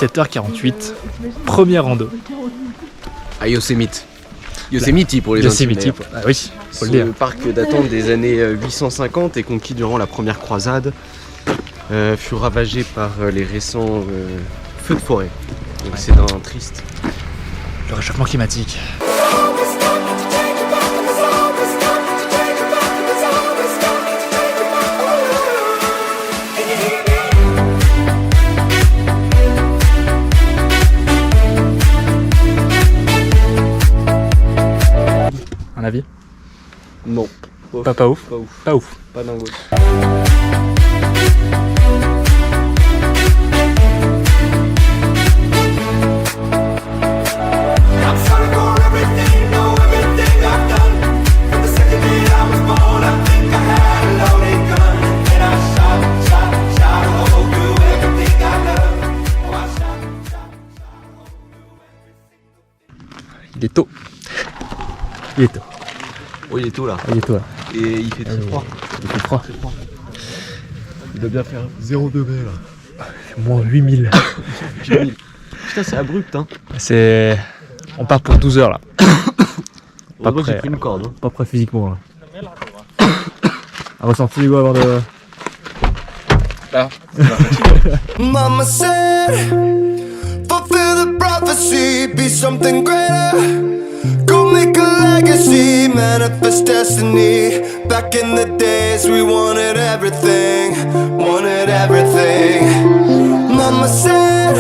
17h48, première rando. À Yosemite. Yosemite pour les intimes. Yosemite, ah oui, faut le dire. Ce parc datant des années 850 et conquis durant la première croisade fut ravagé par les récents feux de forêt. Donc c'est d'un triste. Le réchauffement climatique. Un avis? Non. Pas ouf. Pas ouf. Pas ouf. Pas dingo. Il est tôt. Il est tôt. Oh, il est tôt là. Il est tôt là. Et il fait très froid. Il fait froid. Il doit bien faire 0 degré là. Moins 8000. Putain, c'est abrupt hein. C'est... On part pour 12 heures là. Pas J'ai prêt. pris une corde. Hein. Pas prêt physiquement là. Un ressenti Hugo avant de... Là. Mama said, fulfill the prophecy, be something greater. Go make a legacy, manifest destiny. Back in the days we wanted everything, wanted everything. Mama said,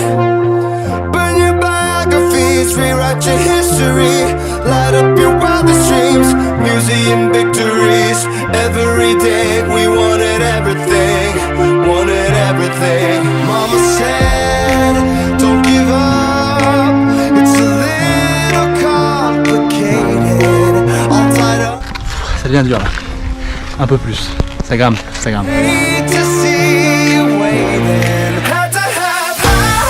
burn your biographies, rewrite your history. Light up your wildest dreams, museum victories. Every day we wanted everything, wanted everything. Mama said, don't give up, it's a little complicated. All tied up. Ça devient dur là. Un peu plus. Ça grimpe, ça grimpe. Hate to see you waiting. Had to have high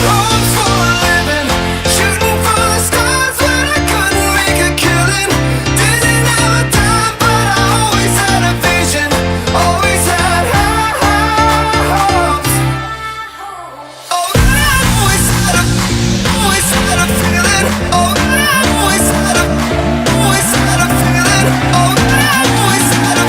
hopes for a living. Shooting for the stars when I couldn't make a killing. Didn't have a dime, but I always had a vision. Always had high hopes. Oh, I always had a feeling. Oh, I always had a feeling. Oh, I always had a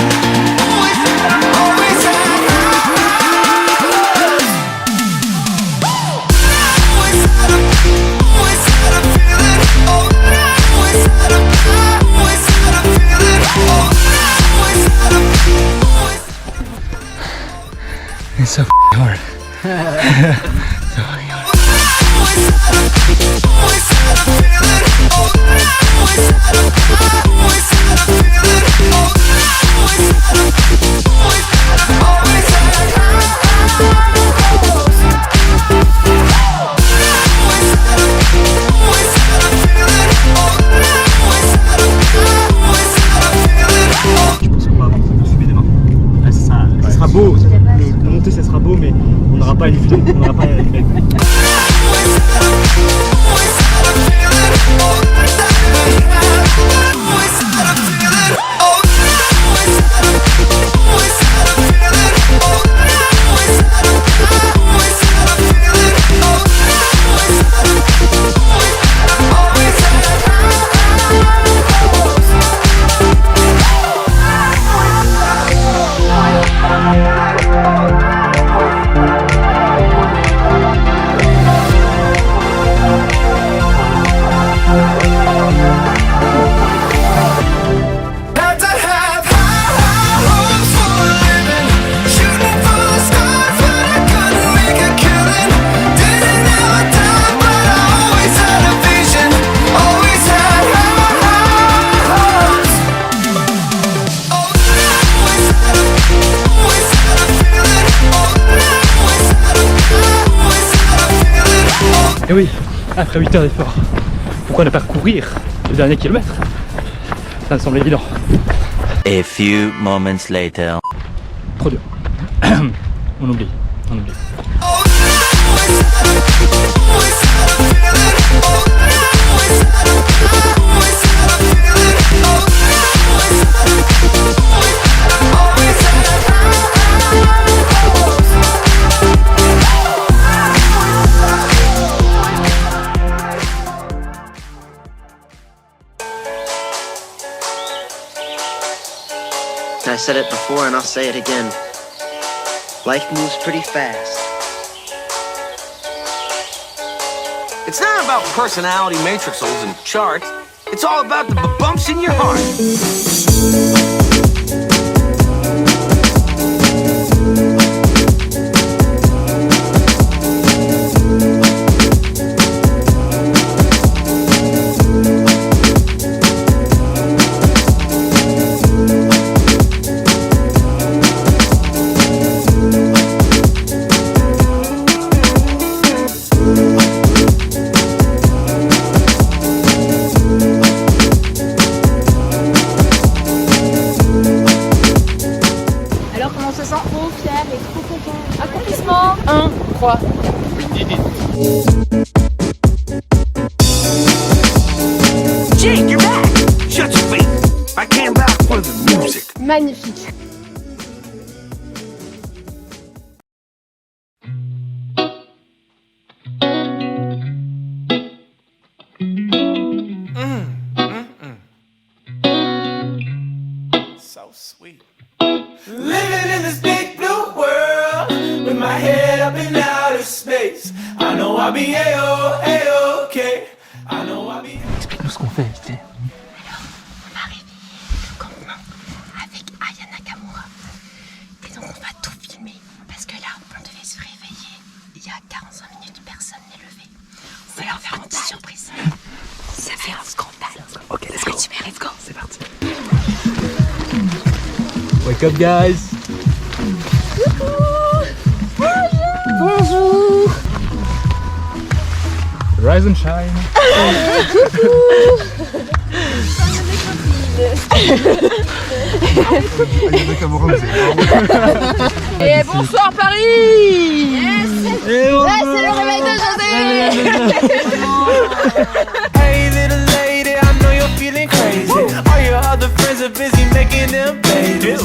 It's so hard. Ça sera beau, le monter ça sera beau, mais on n'aura pas une vue, on n'aura pas une belle vue. Et oui, après 8 heures d'effort, pourquoi ne pas courir le dernier kilomètre? Ça me semble évident. A few moments later. Trop dur. On oublie. I said it before and I'll say it again. Life moves pretty fast. It's not about personality matrixels and charts. It's all about the bumps in your heart. Alors comment on se sent? Trop fier et trop content. Accomplissement 1, 3. Jake, you're back! Shut your face! I came back for the music. Magnifique. So sweet. Living in this big blue world with my head up in outer space. I know I'll be A-OK. I know I'll be. Explique-nous ce qu'on fait, vite fait. On a réveillé le campement avec Aya Nakamura. Et donc on va tout filmer. Parce que là, on devait se réveiller. Il y a 45 minutes, personne n'est levé. On va leur faire une petite surprise. Ça fait un scandale. Ok, let's go. Super, let's go. C'est parti. Wake up, guys. Bonjour. Rise and shine. Et bonsoir Paris. Yes. C'est le réveil de José. Hey little lady, I know you're feeling crazy. All your other friends are busy making them babies.